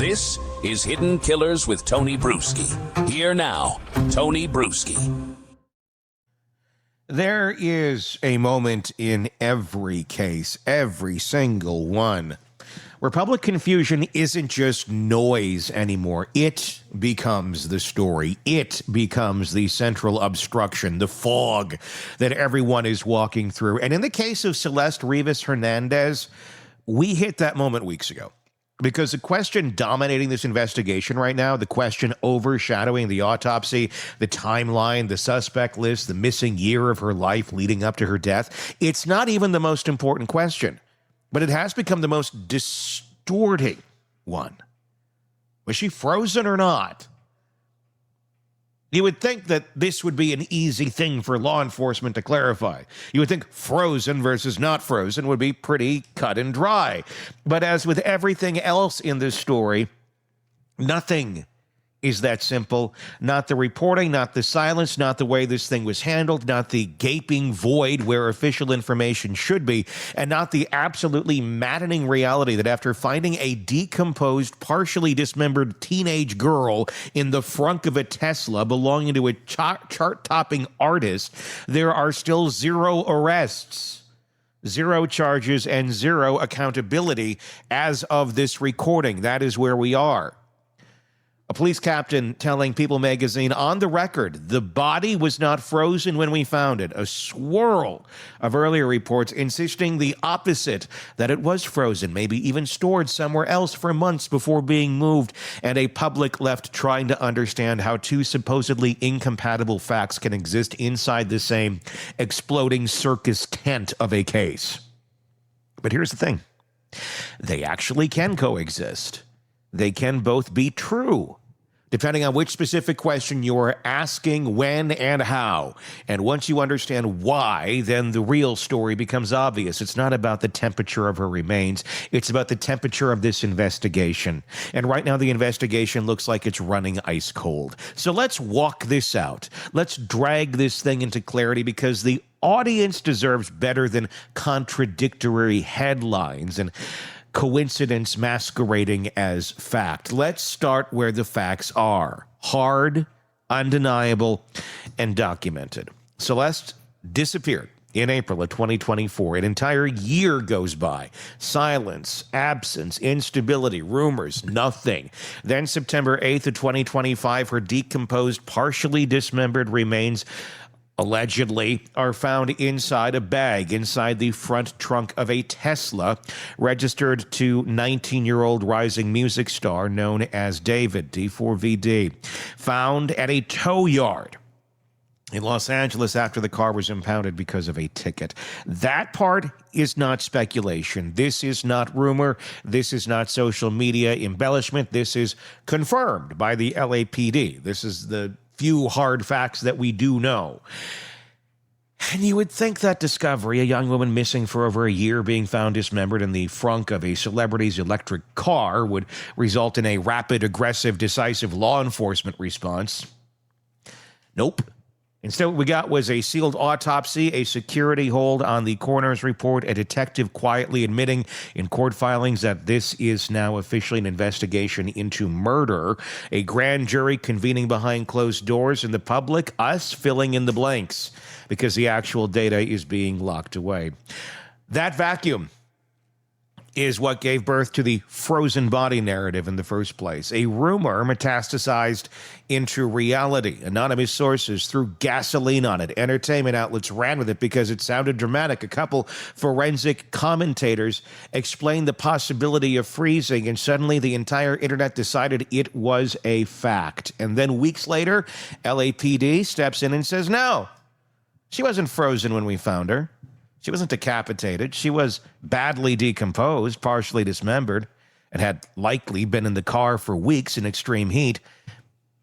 This is Hidden Killers with Tony Bruschi. Here now, Tony Bruschi. There is a moment in every case, every single one, where public confusion isn't just noise anymore. It becomes the story. It becomes the central obstruction, the fog that everyone is walking through. And in the case of Celeste Rivas-Hernandez, we hit that moment weeks ago. Because the question dominating this investigation right now, the question overshadowing the autopsy, the timeline, the suspect list, the missing year of her life leading up to her death, it's not even the most important question, but it has become the most distorting one. Was she frozen or not? You would think that this would be an easy thing for law enforcement to clarify. You would think frozen versus not frozen would be pretty cut and dry. But as with everything else in this story, nothing is that simple. Not the reporting, not the silence, not the way this thing was handled, not the gaping void where official information should be, and not the absolutely maddening reality that after finding a decomposed, partially dismembered teenage girl in the frunk of a Tesla belonging to a chart-topping artist, there are still 0 arrests, 0 charges, and 0 accountability as of this recording. That is where we are. A police captain telling People magazine, on the record, the body was not frozen when we found it. A swirl of earlier reports insisting the opposite, that it was frozen, maybe even stored somewhere else for months before being moved, and a public left trying to understand how 2 supposedly incompatible facts can exist inside the same exploding circus tent of a case. But here's the thing. They actually can coexist. They can both be true, depending on which specific question you're asking, when and how. And once you understand why, then the real story becomes obvious. It's not about the temperature of her remains. It's about the temperature of this investigation. And right now, the investigation looks like it's running ice cold. So let's walk this out. Let's drag this thing into clarity, because the audience deserves better than contradictory headlines and coincidence masquerading as fact. Let's start where the facts are. Hard, undeniable, and documented. Celeste disappeared in April of 2024. An entire year goes by. Silence, absence, instability, rumors, nothing. Then September 8th of 2025, her decomposed, partially dismembered remains allegedly are found inside a bag inside the front trunk of a Tesla registered to 19-year-old rising music star known as David, D4VD, found at a tow yard in Los Angeles after the car was impounded because of a ticket. That part is not speculation. This is not rumor. This is not social media embellishment. This is confirmed by the LAPD. This is the few hard facts that we do know. And you would think that discovery, a young woman missing for over a year being found dismembered in the frunk of a celebrity's electric car, would result in a rapid, aggressive, decisive law enforcement response. Nope. Instead, what we got was a sealed autopsy, a security hold on the coroner's report, a detective quietly admitting in court filings that this is now officially an investigation into murder, a grand jury convening behind closed doors, and the public, us, filling in the blanks because the actual data is being locked away. That vacuum is what gave birth to the frozen body narrative in the first place. A rumor metastasized into reality. Anonymous sources threw gasoline on it. Entertainment outlets ran with it because it sounded dramatic. A couple forensic commentators explained the possibility of freezing, and suddenly the entire internet decided it was a fact. And then weeks later, LAPD steps in and says, no, she wasn't frozen when we found her. She wasn't decapitated. She was badly decomposed, partially dismembered, and had likely been in the car for weeks in extreme heat.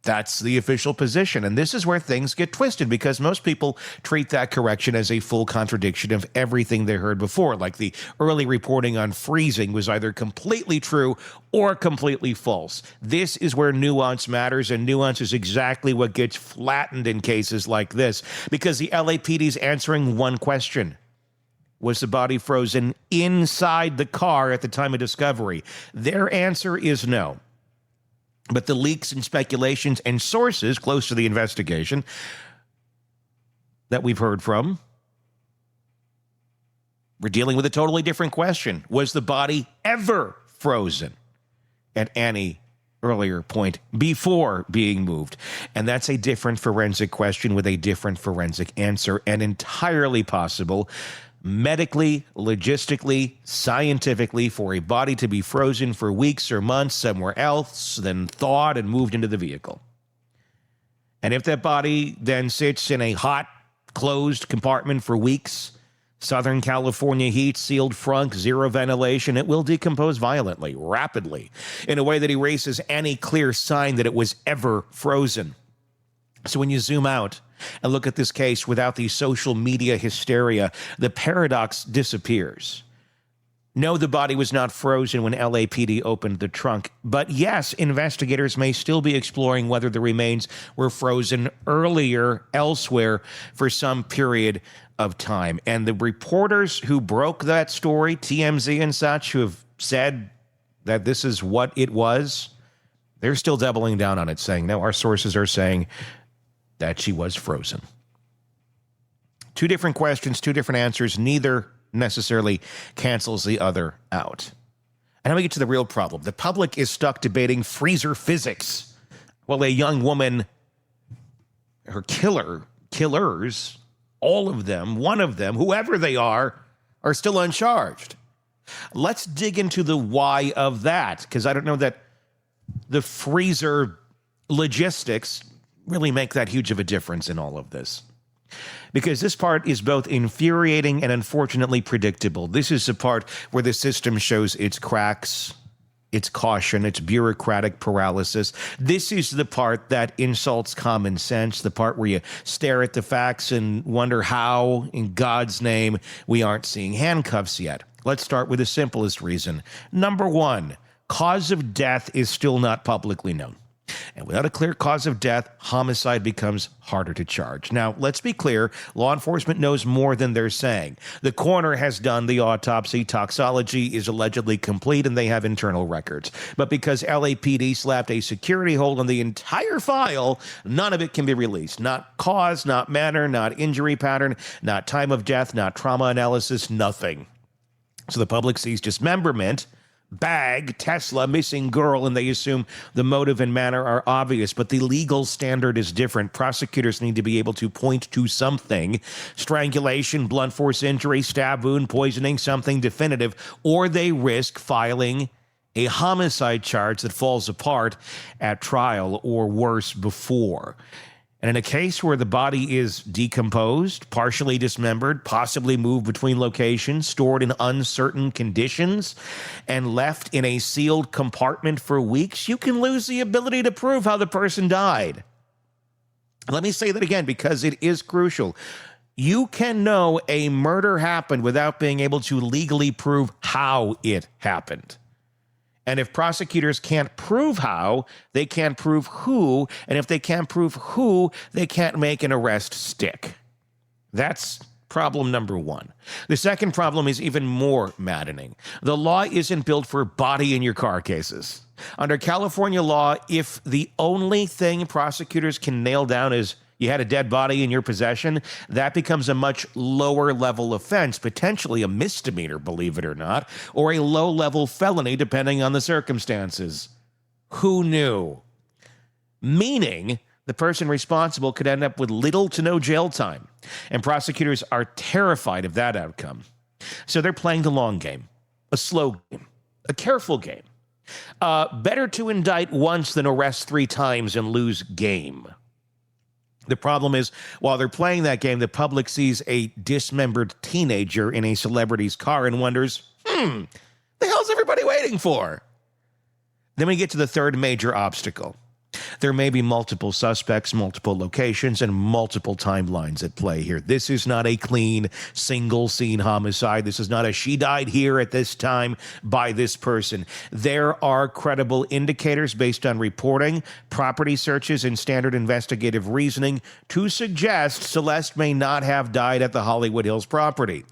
That's the official position. And this is where things get twisted, because most people treat that correction as a full contradiction of everything they heard before. Like the early reporting on freezing was either completely true or completely false. This is where nuance matters, and nuance is exactly what gets flattened in cases like this, because the LAPD is answering one question. Was the body frozen inside the car at the time of discovery? Their answer is no. But the leaks and speculations and sources close to the investigation that we've heard from, we're dealing with a totally different question. Was the body ever frozen at any earlier point before being moved? And that's a different forensic question with a different forensic answer, and entirely possible medically, logistically, scientifically for a body to be frozen for weeks or months somewhere else, then thawed and moved into the vehicle. And if that body then sits in a hot, closed compartment for weeks, Southern California heat, sealed frunk, zero ventilation, it will decompose violently, rapidly, in a way that erases any clear sign that it was ever frozen. So when you zoom out and look at this case without the social media hysteria, the paradox disappears. No, the body was not frozen when LAPD opened the trunk. But yes, investigators may still be exploring whether the remains were frozen earlier elsewhere for some period of time. And the reporters who broke that story, TMZ and such, who have said that this is what it was, they're still doubling down on it, saying, no, our sources are saying that she was frozen. Two different questions, two different answers. Neither necessarily cancels the other out. And now we get to the real problem. The public is stuck debating freezer physics while a young woman, her killers, all of them, one of them, whoever they are still uncharged. Let's dig into the why of that, because I don't know that the freezer logistics really make that huge of a difference in all of this. Because this part is both infuriating and unfortunately predictable. This is the part where the system shows its cracks, its caution, its bureaucratic paralysis. This is the part that insults common sense, the part where you stare at the facts and wonder how, in God's name, we aren't seeing handcuffs yet. Let's start with the simplest reason. Number one, cause of death is still not publicly known. And without a clear cause of death, homicide becomes harder to charge. Now, let's be clear. Law enforcement knows more than they're saying. The coroner has done the autopsy. Toxology is allegedly complete, and they have internal records. But because LAPD slapped a security hold on the entire file, none of it can be released. Not cause, not manner, not injury pattern, not time of death, not trauma analysis, nothing. So the public sees dismemberment, bag, Tesla, missing girl, and they assume the motive and manner are obvious, but the legal standard is different. Prosecutors need to be able to point to something: strangulation, blunt force injury, stab wound, poisoning, something definitive, or they risk filing a homicide charge that falls apart at trial or worse before. And in a case where the body is decomposed, partially dismembered, possibly moved between locations, stored in uncertain conditions, and left in a sealed compartment for weeks, you can lose the ability to prove how the person died. Let me say that again because it is crucial. You can know a murder happened without being able to legally prove how it happened. And if prosecutors can't prove how, they can't prove who. And if they can't prove who, they can't make an arrest stick. That's problem number one. The second problem is even more maddening. The law isn't built for body-in-your-car cases. Under California law, if the only thing prosecutors can nail down is you had a dead body in your possession, that becomes a much lower level offense, potentially a misdemeanor, believe it or not, or a low-level felony, depending on the circumstances. Who knew? Meaning, the person responsible could end up with little to no jail time, and prosecutors are terrified of that outcome. So they're playing the long game, a slow game, a careful game. Better to indict once than arrest 3 times and lose game. The problem is, while they're playing that game, the public sees a dismembered teenager in a celebrity's car and wonders, the hell's everybody waiting for? Then we get to the third major obstacle. There may be multiple suspects, multiple locations, and multiple timelines at play here. This is not a clean, single-scene homicide. This is not a she died here at this time by this person. There are credible indicators based on reporting, property searches, and standard investigative reasoning to suggest Celeste may not have died at the Hollywood Hills property.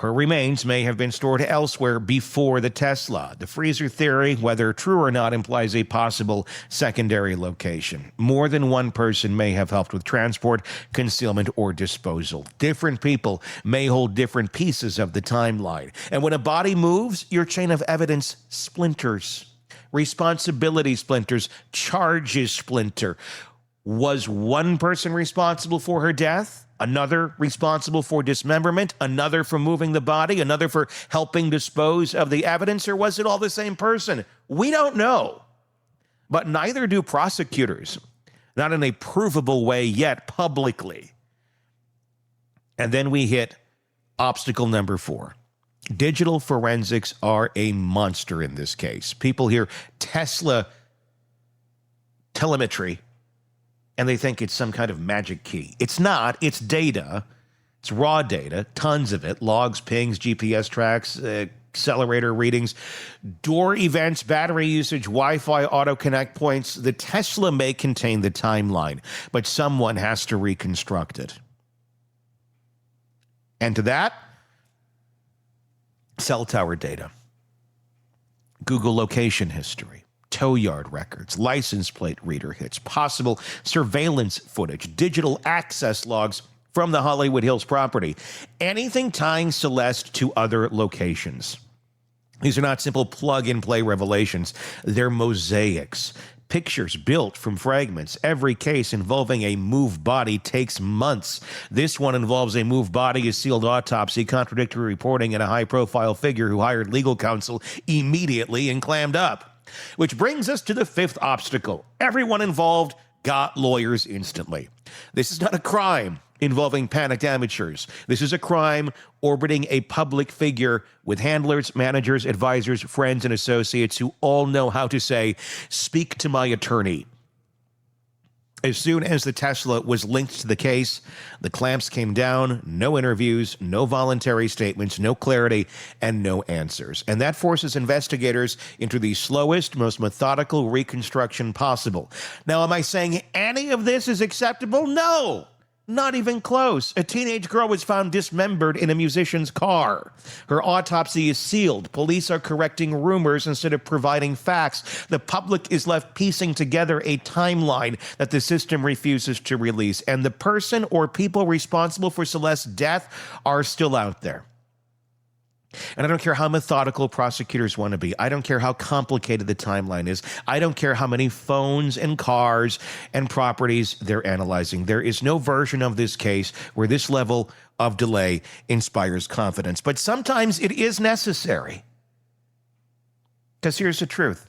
Her remains may have been stored elsewhere before the Tesla. The freezer theory, whether true or not, implies a possible secondary location. More than one person may have helped with transport, concealment, or disposal. Different people may hold different pieces of the timeline. And when a body moves, your chain of evidence splinters. Responsibility splinters, charges splinter. Was one person responsible for her death? Another responsible for dismemberment? Another for moving the body? Another for helping dispose of the evidence? Or was it all the same person? We don't know. But neither do prosecutors. Not in a provable way yet publicly. And then we hit obstacle number 4. Digital forensics are a monster in this case. People hear Tesla telemetry and they think it's some kind of magic key. It's not. It's data. It's raw data, tons of it, logs, pings, GPS tracks, accelerator readings, door events, battery usage, Wi-Fi, auto connect points. The Tesla may contain the timeline, but someone has to reconstruct it. And to that, cell tower data, Google location history, tow yard records, license plate reader hits, possible surveillance footage, digital access logs from the Hollywood Hills property, anything tying Celeste to other locations. These are not simple plug-and-play revelations. They're mosaics. Pictures built from fragments. Every case involving a moved body takes months. This one involves a moved body, a sealed autopsy, contradictory reporting, and a high-profile figure who hired legal counsel immediately and clammed up. Which brings us to the 5th obstacle. Everyone involved got lawyers instantly. This is not a crime involving panicked amateurs. This is a crime orbiting a public figure with handlers, managers, advisors, friends, and associates who all know how to say, "Speak to my attorney." As soon as the Tesla was linked to the case, the clamps came down, no interviews, no voluntary statements, no clarity, and no answers. And that forces investigators into the slowest, most methodical reconstruction possible. Now, am I saying any of this is acceptable? No. Not even close. A teenage girl was found dismembered in a musician's car. Her autopsy is sealed. Police are correcting rumors instead of providing facts. The public is left piecing together a timeline that the system refuses to release. And the person or people responsible for Celeste's death are still out there. And I don't care how methodical prosecutors want to be. I don't care how complicated the timeline is. I don't care how many phones and cars and properties they're analyzing. There is no version of this case where this level of delay inspires confidence. But sometimes it is necessary. Because here's the truth.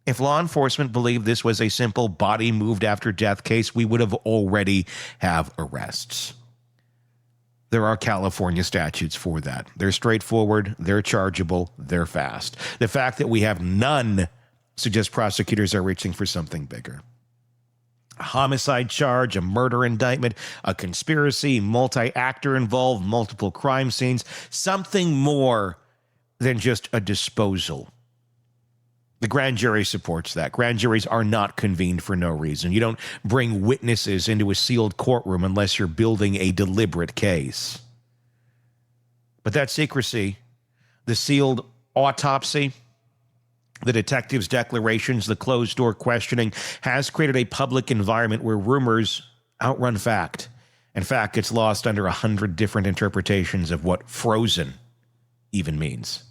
If law enforcement believed this was a simple body moved after death case, we would have already have arrests. There are California statutes for that. They're straightforward, they're chargeable, they're fast. The fact that we have none suggests prosecutors are reaching for something bigger. A homicide charge, a murder indictment, a conspiracy, multi-actor involved, multiple crime scenes, something more than just a disposal. The grand jury supports that. Grand juries are not convened for no reason. You don't bring witnesses into a sealed courtroom unless you're building a deliberate case. But that secrecy, the sealed autopsy, the detective's declarations, the closed-door questioning, has created a public environment where rumors outrun fact. In fact, it's lost under 100 different interpretations of what frozen even means.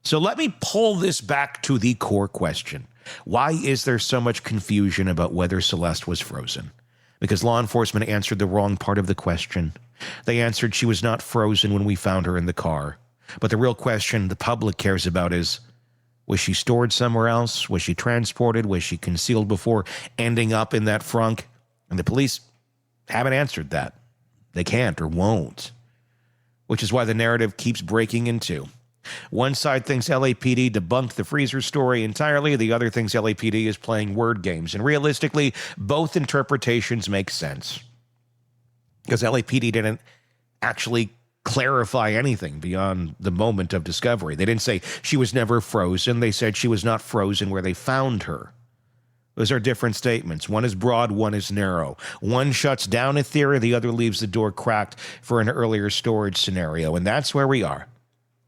So let me pull this back to the core question. Why is there so much confusion about whether Celeste was frozen? Because law enforcement answered the wrong part of the question. They answered she was not frozen when we found her in the car. But the real question the public cares about is, was she stored somewhere else? Was she transported? Was she concealed before ending up in that frunk? And the police haven't answered that. They can't or won't. Which is why the narrative keeps breaking in two. One side thinks LAPD debunked the freezer story entirely. The other thinks LAPD is playing word games. And realistically, both interpretations make sense. Because LAPD didn't actually clarify anything beyond the moment of discovery. They didn't say she was never frozen. They said she was not frozen where they found her. Those are different statements. One is broad, one is narrow. One shuts down a theory, the other leaves the door cracked for an earlier storage scenario. And that's where we are.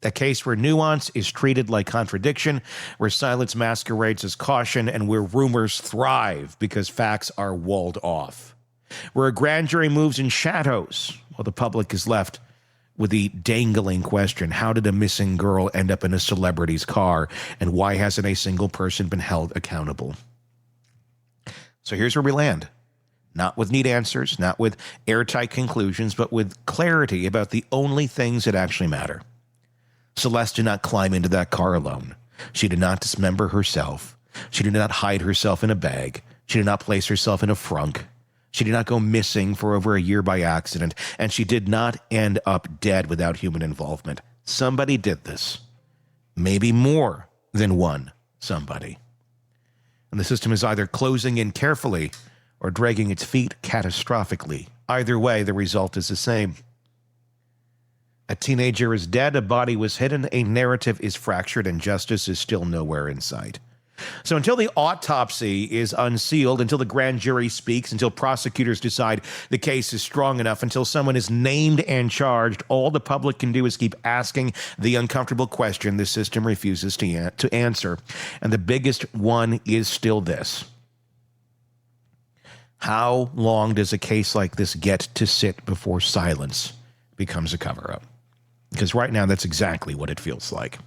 A case where nuance is treated like contradiction, where silence masquerades as caution, and where rumors thrive because facts are walled off. Where a grand jury moves in shadows while the public is left with the dangling question, how did a missing girl end up in a celebrity's car, and why hasn't a single person been held accountable? So here's where we land. Not with neat answers, not with airtight conclusions, but with clarity about the only things that actually matter. Celeste did not climb into that car alone. She did not dismember herself. She did not hide herself in a bag. She did not place herself in a frunk. She did not go missing for over a year by accident, and she did not end up dead without human involvement. Somebody did this. Maybe more than one somebody. And the system is either closing in carefully or dragging its feet catastrophically. Either way, the result is the same. A teenager is dead, a body was hidden, a narrative is fractured, and justice is still nowhere in sight. So until the autopsy is unsealed, until the grand jury speaks, until prosecutors decide the case is strong enough, until someone is named and charged, all the public can do is keep asking the uncomfortable question the system refuses to answer. And the biggest one is still this. How long does a case like this get to sit before silence becomes a cover-up? Because right now, that's exactly what it feels like.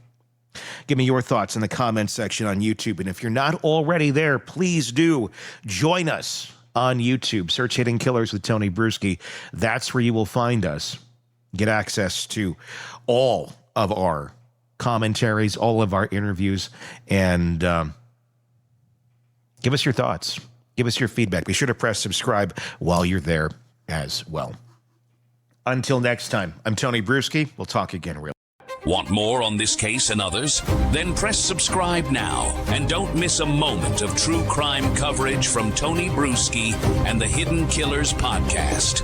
Give me your thoughts in the comments section on YouTube. And if you're not already there, please do join us on YouTube. Search Hidden Killers with Tony Bruschi. That's where you will find us. Get access to all of our commentaries, all of our interviews, and give us your thoughts. Give us your feedback. Be sure to press subscribe while you're there as well. Until next time, I'm Tony Bruschi. We'll talk again real. Want more on this case and others? Then press subscribe now and don't miss a moment of true crime coverage from Tony Bruschi and the Hidden Killers podcast.